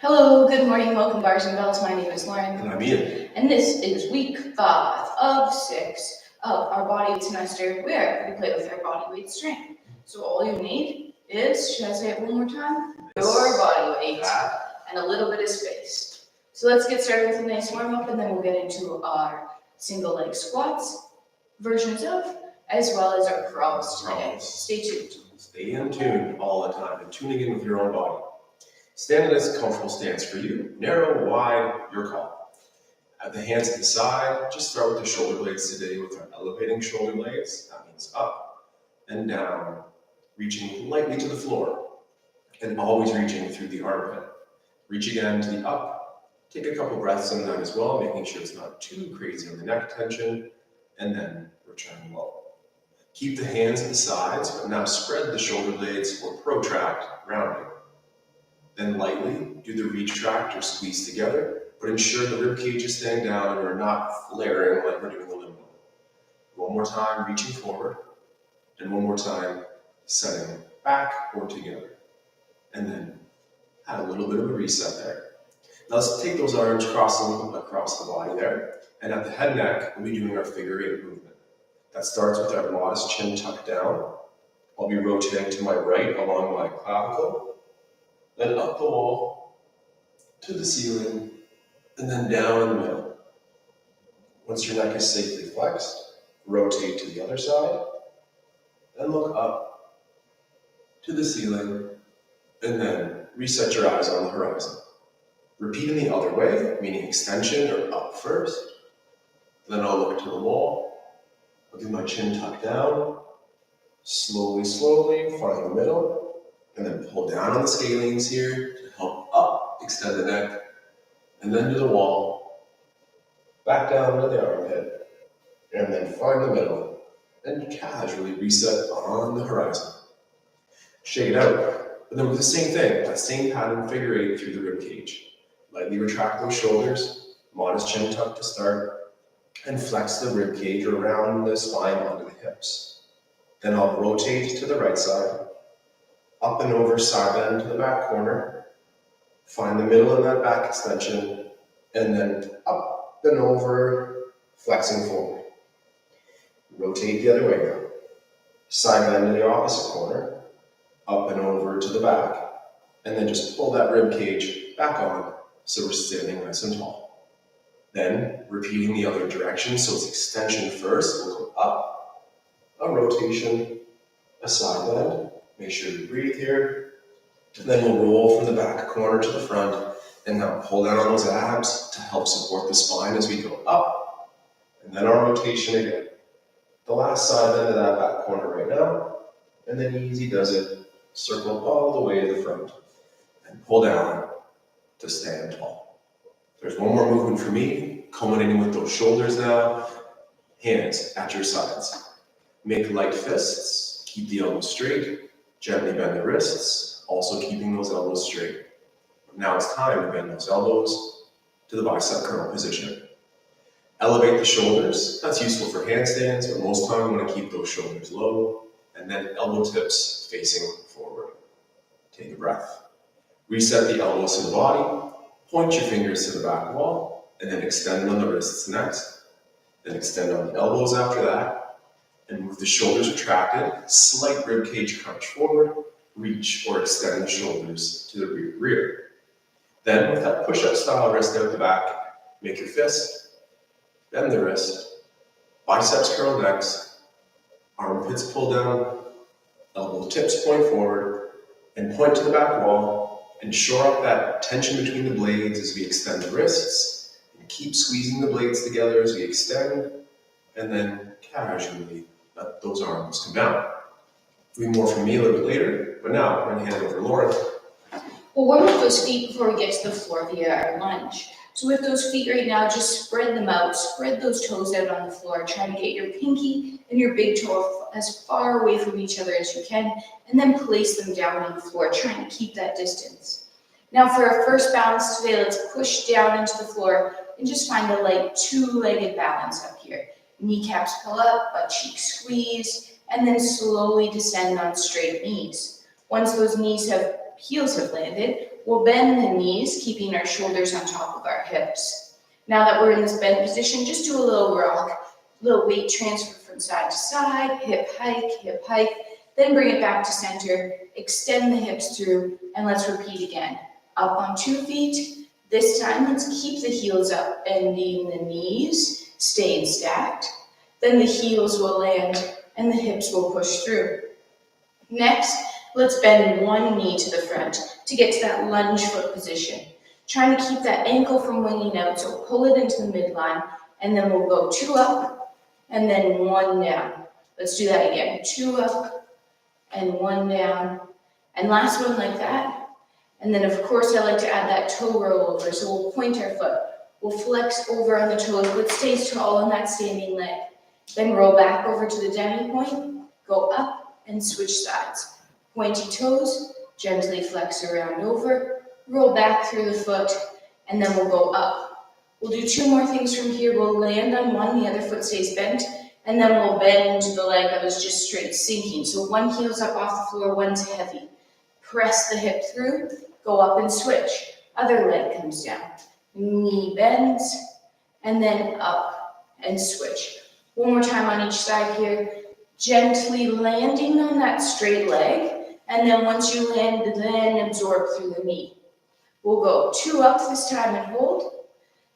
Hello, good morning, welcome to Bars and Bells. My name is Lauren. And I'm Ian. And this is week 5 of 6 of our body weight semester where we play with our body weight strength. So all you need is, should I say it one more time? Your body weight and a little bit of space. So let's get started with a nice warm up and then we'll get into our single leg squats versions of, as well as our crawls today. Stay tuned. Stay in tune all the time and tuning in with your own body. Stand in a comfortable stance for you. Narrow, wide, your call. Have the hands at the side. Just start with the shoulder blades today with our elevating shoulder blades. That means up and down, reaching lightly to the floor, and always reaching through the armpit. Reach again to the up. Take a couple breaths in that as well, making sure it's not too crazy on the neck tension, and then return low. Keep the hands at the sides, but now spread the shoulder blades or protract, rounding. Then lightly do the retract or squeeze together, but ensure the rib cage is staying down and we're not flaring like we're doing a limbo. One more time, reaching forward, and one more time, setting back or together. And then add a little bit of a reset there. Now let's take those arms crossing across the body there, and at the head neck, we'll be doing our figure 8 movement. That starts with our modest chin tucked down. I'll be rotating to my right along my clavicle, then up the wall, to the ceiling, and then down in the middle. Once your neck is safely flexed, rotate to the other side, then look up to the ceiling, and then reset your eyes on the horizon. Repeat in the other way, meaning extension or up first. Then I'll look to the wall, I'll do my chin tucked down, slowly, find the middle, and then pull down on the scalenes here to help up, extend the neck, and then to the wall, back down to the armpit, and then find the middle, and casually reset on the horizon. Shake it out, and then with the same thing, that same pattern, figure 8 through the rib cage. Lightly retract those shoulders, modest chin tuck to start, and flex the rib cage around the spine onto the hips. Then I'll rotate to the right side, up and over, side bend to the back corner, find the middle in that back extension, and then up and over, flexing forward. Rotate the other way now. Side bend to the opposite corner, up and over to the back, and then just pull that rib cage back on so we're standing nice and tall. Then repeating the other direction, so it's extension first, we'll go up, a rotation, a side bend. Make sure you breathe here. And then we'll roll from the back corner to the front and now pull down on those abs to help support the spine as we go up. And then our rotation again. The last side bend of that back corner right now. And then easy does it. Circle all the way to the front and pull down to stand tall. There's one more movement for me, culminating with those shoulders now. Hands at your sides. Make light fists. Keep the elbows straight. Gently bend the wrists, also keeping those elbows straight. Now it's time to bend those elbows to the bicep curl position. Elevate the shoulders. That's useful for handstands, but most time we want to keep those shoulders low, and then elbow tips facing forward. Take a breath. Reset the elbows to the body, point your fingers to the back wall, and then extend on the wrists next. Then extend on the elbows after that. And with the shoulders retracted, slight rib cage crunch forward, reach or extend the shoulders to the rear. Then with that push-up style wrist out the back, make your fist, bend the wrist, biceps curl next, armpits pull down, elbow tips point forward, and point to the back wall, and shore up that tension between the blades as we extend the wrists, and keep squeezing the blades together as we extend, and then casually let those arms come down. Doing more from me a little bit later, but now I'm going to hand it over to Lauren. We'll warm up those feet before we get to the floor via our lunge. So with those feet right now, just spread them out, spread those toes out on the floor, try to get your pinky and your big toe as far away from each other as you can, and then place them down on the floor, trying to keep that distance. Now for our first balance today, let's push down into the floor and just find a light two-legged balance up here. Kneecaps pull up, butt cheeks squeeze, and then slowly descend on straight knees. Once those heels have landed, we'll bend the knees, keeping our shoulders on top of our hips. Now that we're in this bent position, just do a little rock, little weight transfer from side to side, hip hike, then bring it back to center, extend the hips through, and let's repeat again. Up on 2 feet. This time, let's keep the heels up, bending the knees, staying stacked. Then the heels will land and the hips will push through. Next, let's bend one knee to the front to get to that lunge foot position. Trying to keep that ankle from winging out, so pull it into the midline, and then we'll go 2 up and then 1 down. Let's do that again. 2 up and 1 down. And last one like that. And then of course I like to add that toe roll over, so we'll point our foot. We'll flex over on the toes, but stays tall on that standing leg. Then roll back over to the demi point, go up and switch sides. Pointy toes, gently flex around over, roll back through the foot, and then we'll go up. We'll do 2 more things from here. We'll land on one, the other foot stays bent, and then we'll bend to the leg that was just straight sinking. So one heel's up off the floor, one's heavy. Press the hip through, go up and switch. Other leg comes down. Knee bends, and then up and switch. One more time on each side here. Gently landing on that straight leg, and then once you land, then absorb through the knee. We'll go 2 up this time and hold.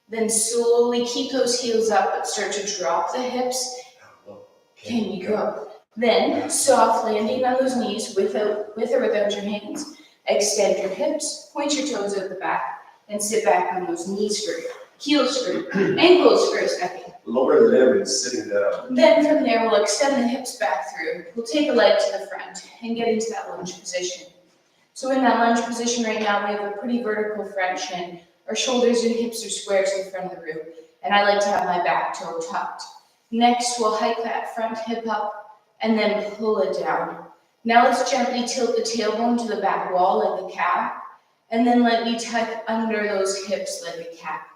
Then slowly keep those heels up, but start to drop the hips. Can you go? Then soft landing on those knees with or without your hands. Extend your hips, point your toes out the back, and sit back on those knees for heels for ankles for a second. Lower the limb and sitting down. Then from there, we'll extend the hips back through. We'll take a leg to the front and get into that lunge position. So in that lunge position right now, we have a pretty vertical front shin. Our shoulders and hips are square to the front of the room, and I like to have my back toe tucked. Next, we'll hike that front hip up and then pull it down. Now let's gently tilt the tailbone to the back wall like a cat, and then lightly tuck under those hips like a cat.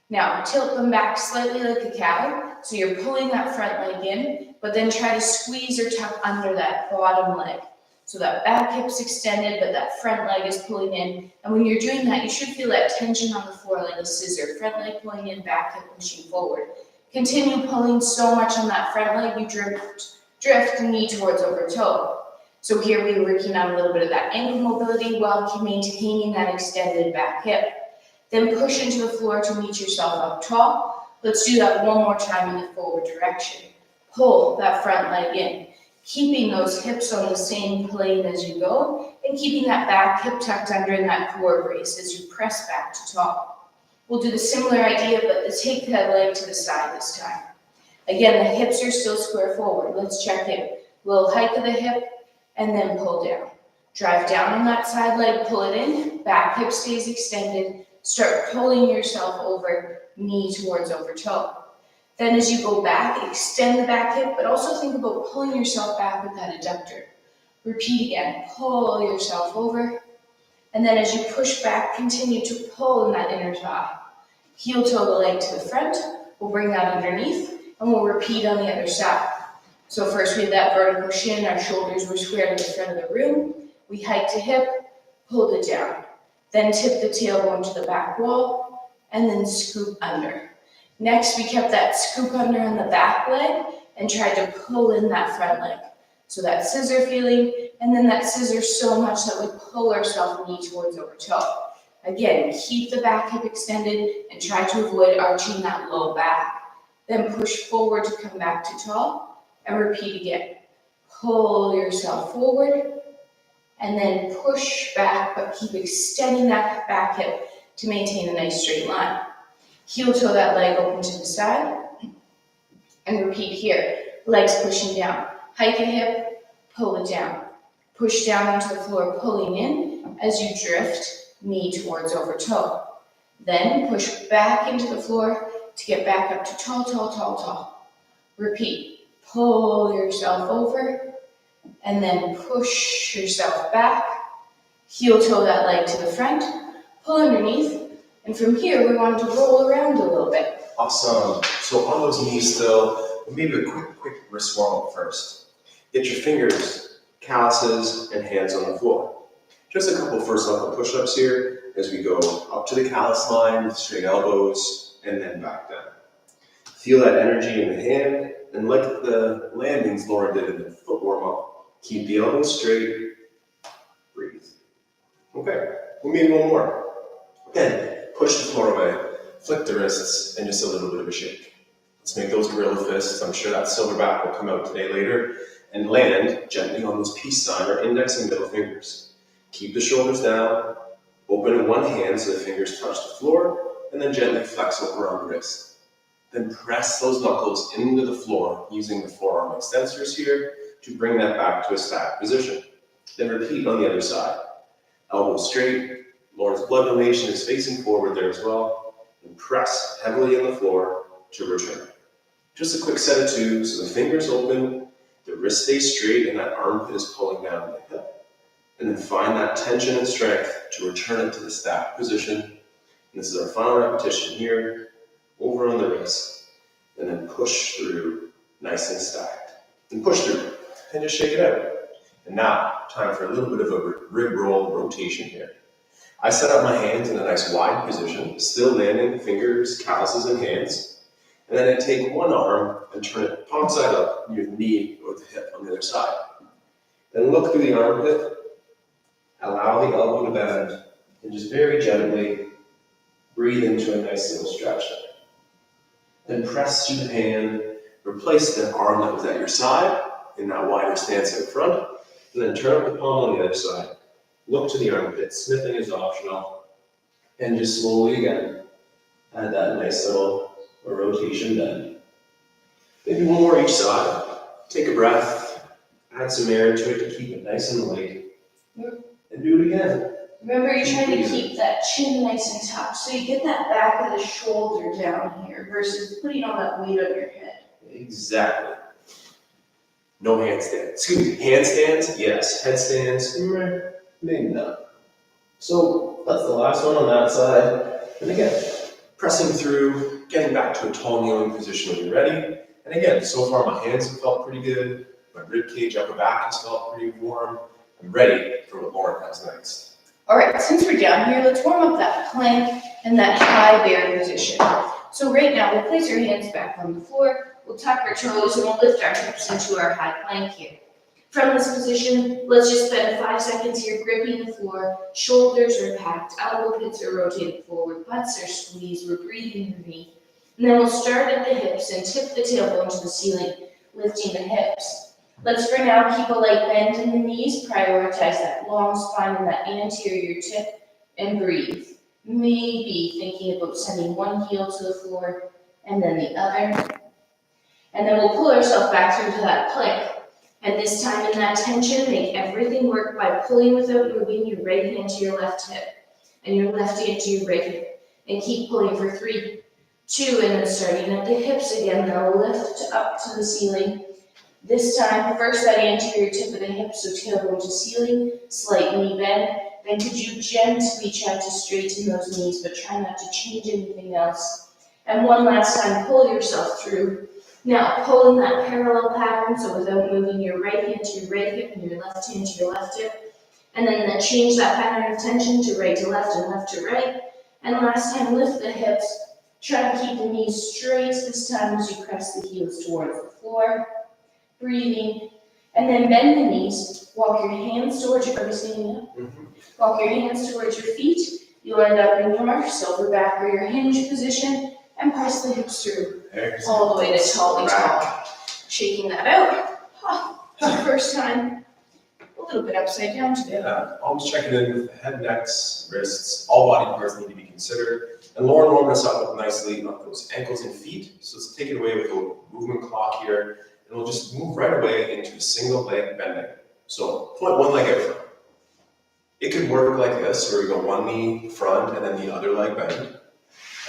Now tilt them back slightly like a cat, so you're pulling that front leg in, but then try to squeeze or tuck under that bottom leg. So that back hip's extended, but that front leg is pulling in. And when you're doing that, you should feel that tension on the floor like a scissor. Front leg pulling in, back hip pushing forward. Continue pulling so much on that front leg, you drift the knee towards over toe. So here we're working on a little bit of that ankle mobility while maintaining that extended back hip. Then push into the floor to meet yourself up tall. Let's do that one more time in the forward direction. Pull that front leg in, keeping those hips on the same plane as you go, and keeping that back hip tucked under in that core brace as you press back to tall. We'll do the similar idea, but let's take that leg to the side this time. Again, the hips are still square forward. Let's check in. Little hike of the hip, and then pull down. Drive down on that side leg, pull it in, back hip stays extended, start pulling yourself over, knee towards over toe. Then as you go back, extend the back hip, but also think about pulling yourself back with that adductor. Repeat again, pull yourself over, and then as you push back, continue to pull in that inner thigh. Heel toe the leg to the front, we'll bring that underneath, and we'll repeat on the other side. So first we have that vertical shin, our shoulders were square to the front of the room. We hiked a hip, pulled it down. Then tip the tailbone to the back wall, and then scoop under. Next, we kept that scoop under on the back leg and tried to pull in that front leg. So that scissor feeling, and then that scissor so much that we pull ourselves knee towards over toe. Again, keep the back hip extended and try to avoid arching that low back. Then push forward to come back to tall, and repeat again. Pull yourself forward, and then push back, but keep extending that back hip to maintain a nice straight line. Heel toe that leg open to the side, and repeat here. Legs pushing down. Hike a hip, pull it down. Push down onto the floor, pulling in as you drift, knee towards over toe. Then push back into the floor to get back up to tall, tall, tall, tall. Repeat. Pull yourself over, and then push yourself back. Heel toe that leg to the front, pull underneath, and from here we want to roll around a little bit. Awesome. So on those knees still, maybe a quick wrist warm up first. Get your fingers, calluses, and hands on the floor. Just a couple first level push-ups here as we go up to the callus line with straight elbows and then back down. Feel that energy in the hand, and like the landings Lauren did in the foot warm-up, keep the elbows straight, breathe. Okay, we'll need one more. Again, push the floor away, flick the wrists, and just a little bit of a shake. Let's make those gorilla fists. I'm sure that silverback will come out today later. And land gently on those peace sign or index and middle fingers. Keep the shoulders down, open one hand so the fingers touch the floor, and then gently flex over on the wrist. Then press those knuckles into the floor using the forearm extensors here to bring that back to a static position. Then repeat on the other side. Elbows straight, Lauren's blood donation is facing forward there as well, and press heavily in the floor to return. Just a quick set of two, so the fingers open, the wrist stays straight, and that armpit is pulling down the hip. And then find that tension and strength to return it to the static position. And this is our final repetition here, over on the wrist, and then push through nice and stacked. And push through, and just shake it out. And now, time for a little bit of a rib roll rotation here. I set up my hands in a nice wide position, still landing fingers, calluses, and hands. And then I take one arm and turn it palm side up, your knee or the hip on the other side. Then look through the armpit, allow the elbow to bend, and just very gently breathe into a nice little stretch. Then press through the hand, replace the arm that was at your side in that wider stance in front, and then turn up the palm on the other side. Look to the armpit, smithing is optional, and just slowly again, add that nice little rotation bend. Maybe one more each side. Take a breath, add some air to it to keep it nice and light, and do it again. Remember, you're trying to keep that chin nice and tucked, so you get that back of the shoulder down here versus putting all that weight on your head. Exactly. No handstands. Excuse me, handstands, yes. Headstands, maybe not. So that's the last one on that side. And again, pressing through, getting back to a tall kneeling position when you're ready. And again, so far my hands have felt pretty good. My rib cage, upper back has felt pretty warm. I'm ready for what Lauren has next. All right, since we're down here, let's warm up that plank and that high bear position. So right now, we'll place our hands back on the floor, we'll tuck our toes, and we'll lift our hips into our high plank here. From this position, let's just spend 5 seconds here gripping the floor. Shoulders are packed, elbow pits are rotated forward, butts are squeezed, we're breathing underneath. And then we'll start at the hips and tip the tailbone to the ceiling, lifting the hips. Let's for now keep a light bend in the knees, prioritize that long spine and that anterior tip, and breathe. Maybe thinking about sending one heel to the floor and then the other. And then we'll pull ourselves back through to that plank. And this time in that tension, make everything work by pulling without moving your right hand to your left hip and your left hand to your right hip. And keep pulling for 3, 2, and then starting at the hips again, now lift up to the ceiling. This time, first that anterior tip of the hip, so tailbone to ceiling, slight knee bend. Then could you gently try to straighten those knees, but try not to change anything else. And one last time, pull yourself through. Now, pull in that parallel pattern, so without moving your right hand to your right hip and your left hand to your left hip. And then change that pattern of tension to right to left and left to right. And last time, lift the hips. Try to keep the knees straight this time as you press the heels towards the floor. Breathing, and then bend the knees, walk your hands towards your, are you standing up? Walk your hands towards your feet, you'll end up in your silverback or your hinge position, and press the hips through, all the way to tall. Shaking that out, for the first time, a little bit upside down today. Yeah, always checking in with the head, necks, wrists, all body parts need to be considered. And Lauren warmed us up nicely on those ankles and feet, so let's take it away with a movement clock here. And we'll just move right away into a single leg bending. So point one leg out front. It could work like this, where we go one knee front and then the other leg bend,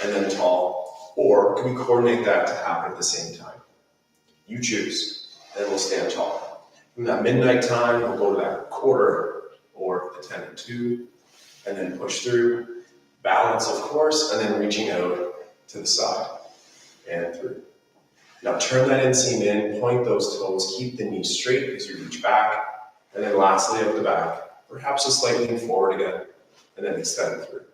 and then tall. Or can we coordinate that to happen at the same time? You choose, and then we'll stand tall. From that midnight time, we'll go to that quarter or the 10 and 2, and then push through. Balance, of course, and then reaching out to the side and through. Now turn that inseam in, point those toes, keep the knees straight as you reach back, and then lastly out the back, Perhaps a slight lean forward again, and then extend through.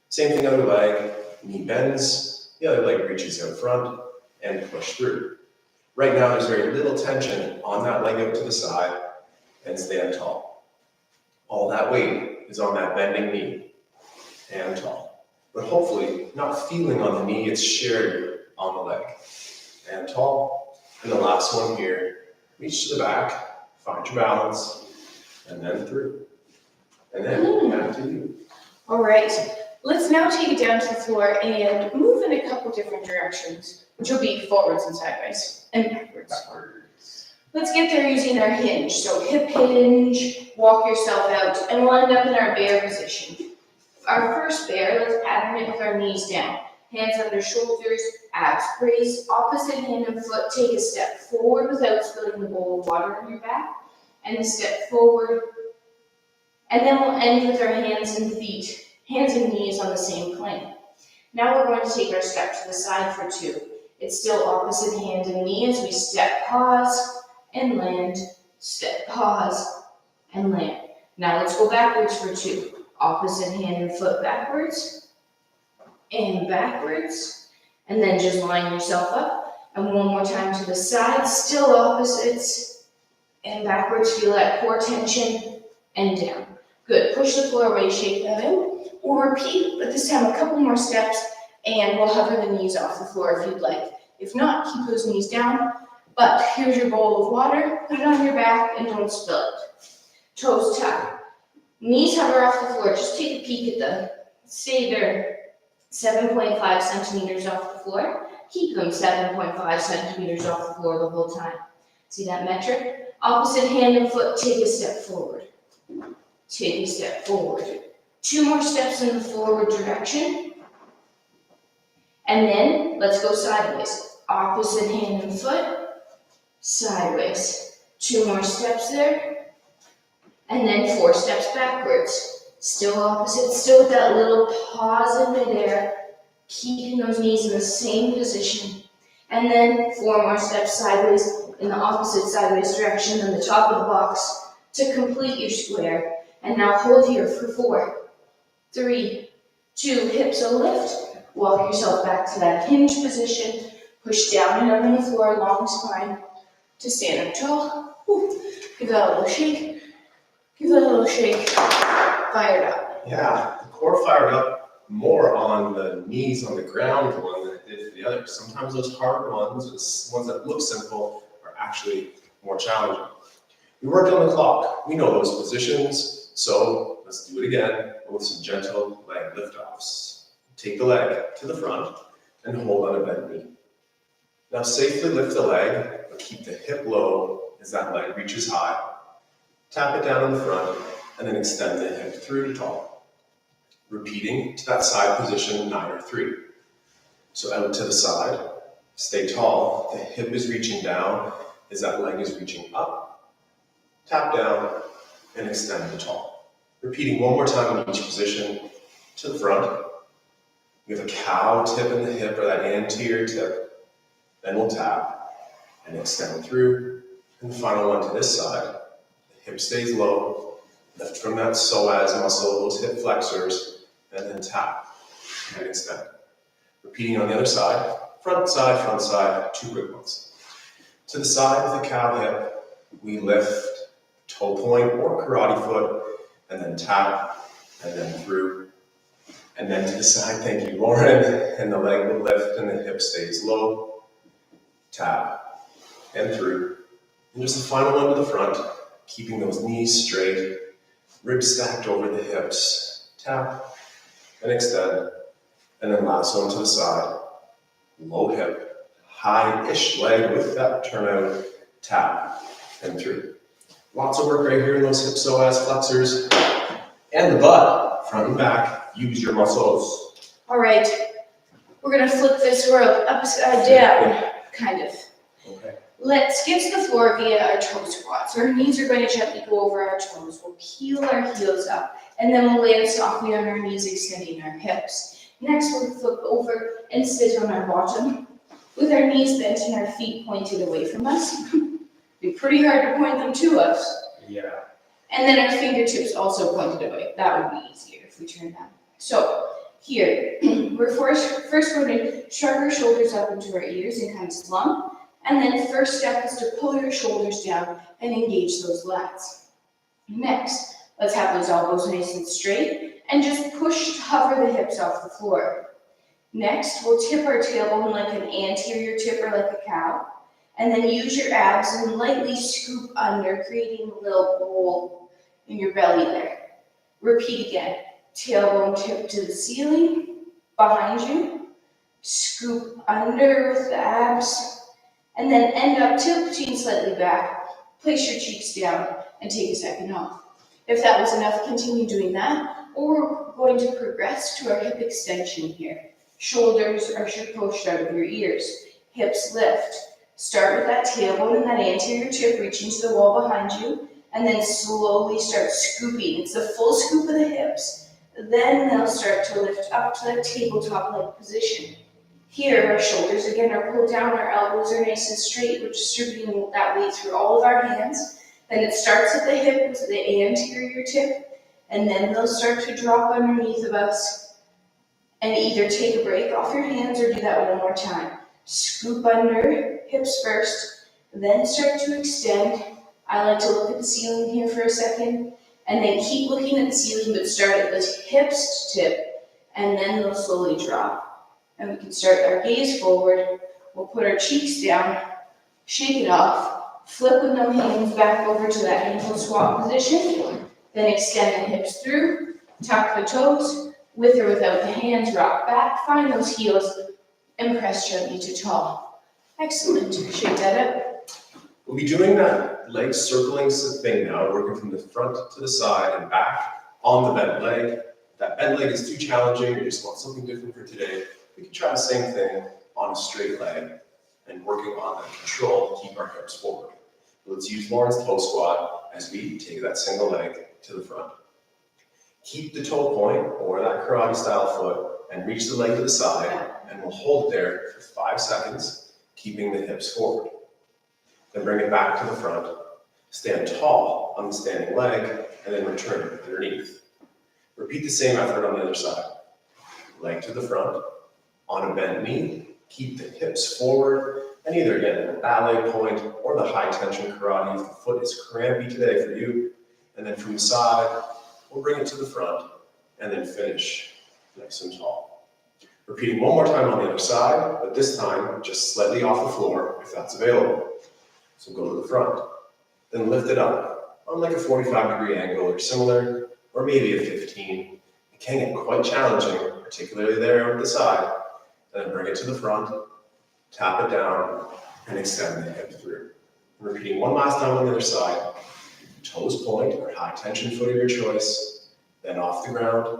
Same thing other leg, knee bends, the other leg reaches out front, and push through. Right now, there's very little tension on that leg out to the side, and stand tall. All that weight is on that bending knee, and tall. But hopefully, not feeling on the knee, it's shared on the leg. And tall. And the last one here, reach to the back, find your balance, and then through. And then back to you. All right, let's now take it down to the floor and move in a couple different directions, which will be forwards and sideways and backwards. Let's get there using our hinge. So hip hinge, walk yourself out, and we'll end up in our bear position. Our first bear, let's pattern it with our knees down. Hands under shoulders, abs raised, opposite hand and foot. Take a step forward without spilling the bowl of water on your back, and a step forward. And then we'll end with our hands and feet, hands and knees on the same plane. Now we're going to take our step to the side for 2. It's still opposite hand and knee as we step, pause, and land, step, pause, and land. Now let's go backwards for 2. Opposite hand and foot backwards, and backwards, and then just line yourself up. And one more time to the side, still opposites, and backwards, feel that core tension, and down. Good, push the floor away, shake that out. We'll repeat, but this time a couple more steps, and we'll hover the knees off the floor if you'd like. If not, keep those knees down, but here's your bowl of water, put it on your back, and don't spill it. Toes tuck, knees hover off the floor, just take a peek at them. Stay there, 7.5 centimeters off the floor. Keep them 7.5 centimeters off the floor the whole time. See that metric? Opposite hand and foot, take a step forward. Take a step forward. 2 more steps in the forward direction. And then let's go sideways. Opposite hand and foot, sideways. 2 more steps there. And then 4 steps backwards. Still opposite, still with that little pause in midair. Keeping those knees in the same position. And then 4 more steps sideways in the opposite sideways direction than the top of the box to complete your square. And now hold here for 4, 3, 2, hips will lift. Walk yourself back to that hinge position. Push down and up on the floor, long spine to stand up tall. Ooh. Give that a little shake. Give that a little shake. Fired up. Yeah, the core fired up more on the knees on the ground one than it did for the other. Sometimes those hard ones, the ones that look simple, are actually more challenging. We worked on the clock. We know those positions, so let's do it again with some gentle leg liftoffs. Take the leg to the front and hold on a bent knee. Now safely lift the leg, but keep the hip low as that leg reaches high. Tap it down in the front, and then extend the hip through to tall. Repeating to that side position, 9 or 3. So out to the side, stay tall, the hip is reaching down as that leg is reaching up. Tap down and extend to tall. Repeating one more time in each position to the front. We have a cow tip in the hip or that anterior tip. Then we'll tap and extend through. And the final one to this side. The hip stays low. Lift from that psoas muscle, those hip flexors, and then tap and extend. Repeating on the other side, front side, 2 quick ones. To the side with a cow hip, we lift toe point or karate foot, and then tap, and then through. And then to the side, thank you, Lauren, and the leg will lift and the hip stays low, tap, and through. And just the final one to the front, keeping those knees straight, ribs stacked over the hips, tap, and extend. And then last one to the side, low hip, high-ish leg with that turnout, tap, and through. Lots of work right here in those hip psoas flexors, and the butt, front and back. Use your muscles. All right, we're gonna flip this world upside down, kind of. Okay. Let's get to the floor via our toe squats. Our knees are going to gently go over our toes. We'll peel our heels up, and then we'll land softly on our knees, extending our hips. Next, we'll flip over and sit on our bottom with our knees bent and our feet pointed away from us. Be pretty hard to point them to us. Yeah. And then our fingertips also pointed away. That would be easier if we turn them. So here, we're first going to shrug our shoulders up into our ears and kind of slump. And then first step is to pull your shoulders down and engage those lats. Next, let's have those elbows nice and straight and just hover the hips off the floor. Next, we'll tip our tailbone like an anterior tipper, like a cow. And then use your abs and lightly scoop under, creating a little bowl in your belly there. Repeat again. Tailbone tip to the ceiling, behind you. Scoop under with the abs. And then end up tilting slightly back. Place your cheeks down and take a second off. If that was enough, continue doing that. Or we're going to progress to our hip extension here. Shoulders are pushed out of your ears. Hips lift. Start with that tailbone and that anterior tip reaching to the wall behind you, and then slowly start scooping. It's the full scoop of the hips. Then they'll start to lift up to that tabletop-like position. Here, our shoulders again are pulled down, our elbows are nice and straight. We're distributing that weight through all of our hands. Then it starts at the hip with the anterior tip, and then they'll start to drop underneath of us. And either take a break off your hands or do that one more time. Scoop under, hips first, then start to extend. I like to look at the ceiling here for a second, and then keep looking at the ceiling, but start at the hips to tip, and then they'll slowly drop. And we can start our gaze forward. We'll put our cheeks down, shake it off, flip with no hands back over to that ankle swap position, then extend the hips through, tuck the toes, with or without the hands, rock back, find those heels, and press gently to tall. Excellent. Shake that up. We'll be doing that leg circling thing now, working from the front to the side and back on the bent leg. If that bent leg is too challenging, you just want something different for today, we can try the same thing on a straight leg and working on that control to keep our hips forward. Let's use Lauren's toe squat as we take that single leg to the front. Keep the toe point or that karate style foot and reach the leg to the side, and we'll hold it there for 5 seconds, keeping the hips forward. Then bring it back to the front, stand tall on the standing leg, and then return underneath. Repeat the same effort on the other side. Leg to the front, on a bent knee, keep the hips forward, and either again, the ballet point or the high tension karate if the foot is crampy today for you. And then from the side, we'll bring it to the front, and then finish nice and tall. Repeating one more time on the other side, but this time just slightly off the floor if that's available. So go to the front, then lift it up on like a 45-degree angle or similar, or maybe a 15. It can get quite challenging, particularly there at the side. Then bring it to the front, tap it down, and extend the hip through. Repeating one last time on the other side, toes point or high tension foot of your choice, then off the ground.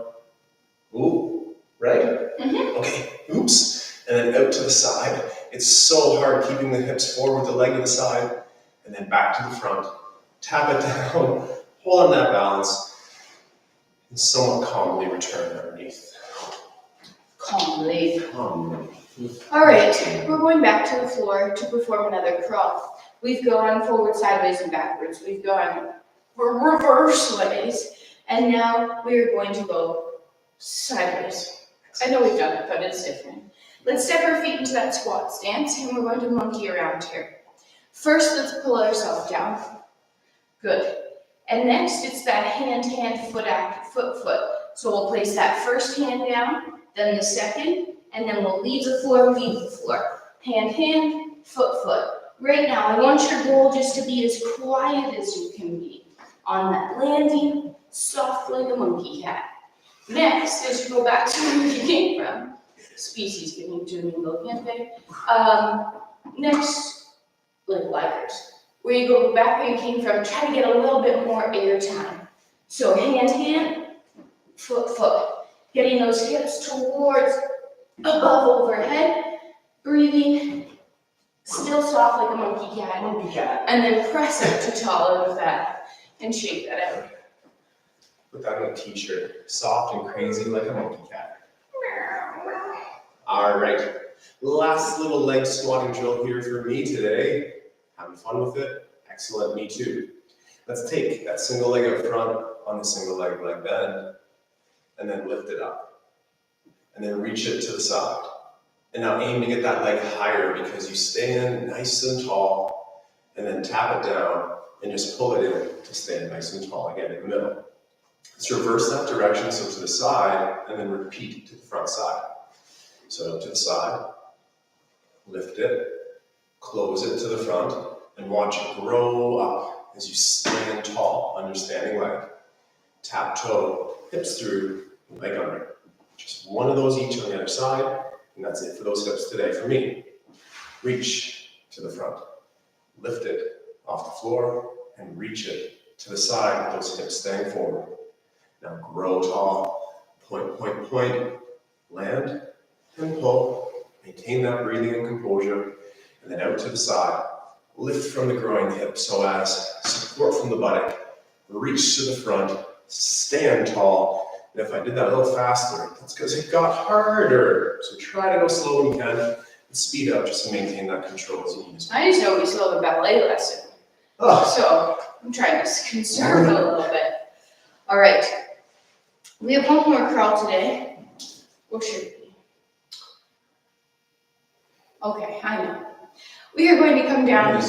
Ooh, right? Mm-hmm. Okay, oops. And then out to the side. It's so hard keeping the hips forward with the leg to the side, and then back to the front. Tap it down, hold on that balance, and somewhat calmly return underneath. Calmly. All right, we're going back to the floor to perform another crawl. We've gone forward, sideways, and backwards. We've gone reverse ways, and now we are going to go sideways. I know we've done it, but it's different. Let's step our feet into that squat stance, and we're going to monkey around here. First, let's pull ourselves down. Good. And next, it's that hand-hand, foot-foot. So we'll place that first hand down, then the second, and then we'll leave the floor. Hand, foot. Right now, I want your goal just to be as quiet as you can be. On that landing, soft like a monkey cat. Next, as you go back to where you came from, species getting to mingle, can't they? Next, like laggards, where you go back where you came from, try to get a little bit more air time. So hand, foot. Getting those hips towards above overhead, breathing, still soft like a monkey cat. And then press up to taller with that, and shake that out. Put that on a t-shirt, soft and crazy like a monkey cat. All right, last little leg squatting drill here for me today. Having fun with it? Excellent, me too. Let's take that single leg up front on the single leg bend, and then lift it up. And then reach it to the side. And now aim to get that leg higher because you stand nice and tall, and then tap it down and just pull it in to stand nice and tall again in the middle. Let's reverse that direction, so to the side, and then repeat to the front side. So to the side, lift it, close it to the front, and watch it grow up as you stand tall, understanding leg. Tap toe, hips through, leg under. Just one of those each on the other side, and that's it for those hips today for me. Reach to the front, lift it off the floor, and reach it to the side with those hips staying forward. Now grow tall, point, point, point, land, and pull. Maintain that breathing and composure, and then out to the side. Lift from the growing hip so as support from the buttock. Reach to the front, stand tall. And if I did that a little faster, that's because it got harder. So try to go slow when you can, and speed up just to maintain that control as you use it. I just know we still have a ballet lesson. So I'm trying to conserve it a little bit. All right. We have one more curl today. Or should we? Okay, I know. We are going to come down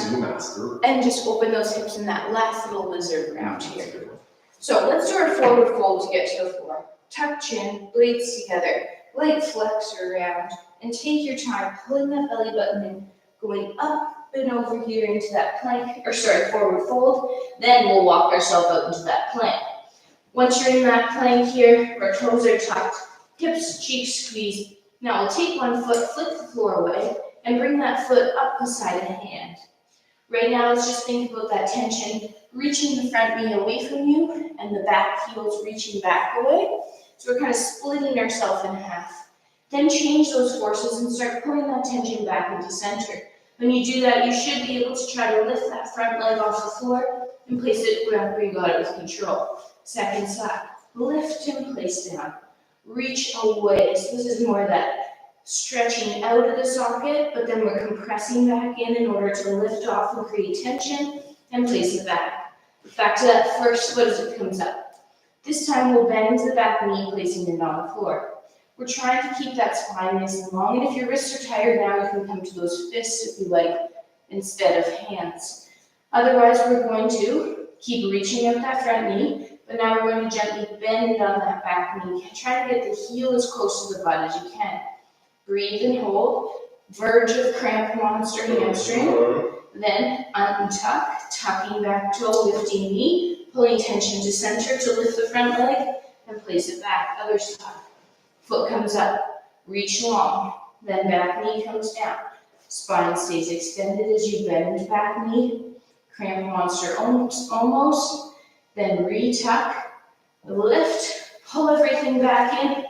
and just open those hips in that last little lizard round here. So let's do our forward fold to get to the floor. Tuck chin, blades together, light flexor around, and take your time pulling that belly button in, going up and over here into that plank, forward fold. Then we'll walk ourselves out into that plank. Once you're in that plank here, our toes are tucked, hips, cheeks squeezed. Now we'll take one foot, flip the floor away, and bring that foot up beside a hand. Right now, let's just think about that tension, reaching the front knee away from you, and the back heels reaching back away. So we're kind of splitting ourselves in half. Then change those forces and start pulling that tension back into center. When you do that, you should be able to try to lift that front leg off the floor and place it where you got it with control. Second side, lift and place down. Reach away. So this is more that stretching out of the socket, but then we're compressing back in order to lift off and create tension and place it back. Back to that first foot as it comes up. This time we'll bend the back knee, placing it on the floor. We're trying to keep that spine nice and long, and if your wrists are tired now, you can come to those fists if you like, instead of hands. Otherwise, we're going to keep reaching out that front knee, but now we're going to gently bend on that back knee. Try to get the heel as close to the butt as you can. Breathe and hold. Verge of cramp monster hamstring. Then untuck, tucking back toe, lifting knee, pulling tension to center to lift the front leg, and place it back. Other side. Foot comes up, reach long, then back knee comes down. Spine stays extended as you bend back knee. Cramp monster almost. Then retuck, lift, pull everything back in,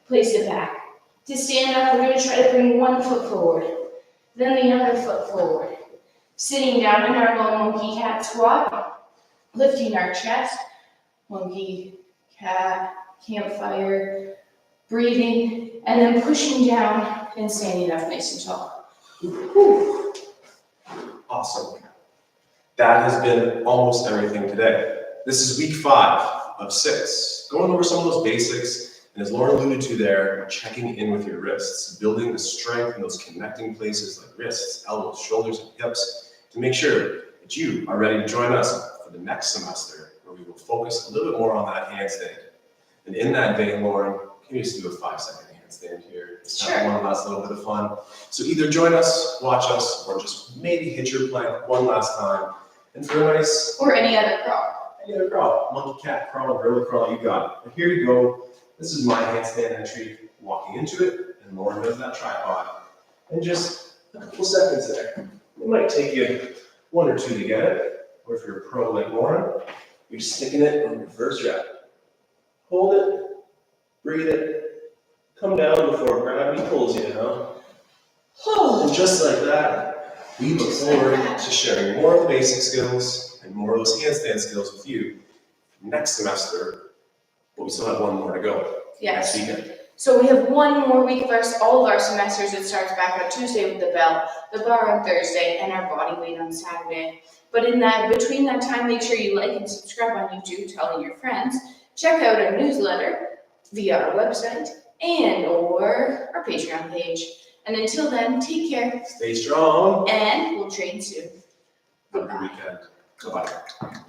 place it back. To stand up, we're going to try to bring one foot forward, then the other foot forward. Sitting down in our low monkey cat squat, lifting our chest, monkey, cat, campfire, breathing, and then pushing down and standing up nice and tall. Whew. Awesome. That has been almost everything today. This is week 5 of 6, going over some of those basics, and as Lauren alluded to there, checking in with your wrists, building the strength in those connecting places like wrists, elbows, shoulders, and hips to make sure that you are ready to join us for the next semester, where we will focus a little bit more on that handstand. And in that vein, Lauren, can you just do a 5-second handstand here? Just have one last little bit of fun. So either join us, watch us, or just maybe hit your plank one last time. And for a nice... Or any other crawl. Any other crawl. Monkey, cat, crawl, gorilla crawl, you got it. And here you go. This is my handstand entry, walking into it, and Lauren does that tripod. And just a couple seconds there. It might take you 1 or 2 to get it. Or if you're a pro like Lauren, you're sticking it on your first rep. Hold it, breathe it, come down before gravity pulls you down. And just like that, we look forward to sharing more of the basic skills and more of those handstand skills with you next semester, but we still have 1 more to go. Yes. Next weekend. So we have 1 more week of all of our semesters. It starts back on Tuesday with the bell, the bar on Thursday, and our body weight on Saturday. But between that time, make sure you like and subscribe on YouTube, telling your friends. Check out our newsletter via our website and/or our Patreon page. And until then, take care, Stay strong. and we'll train soon. Have a good weekend. Bye-bye.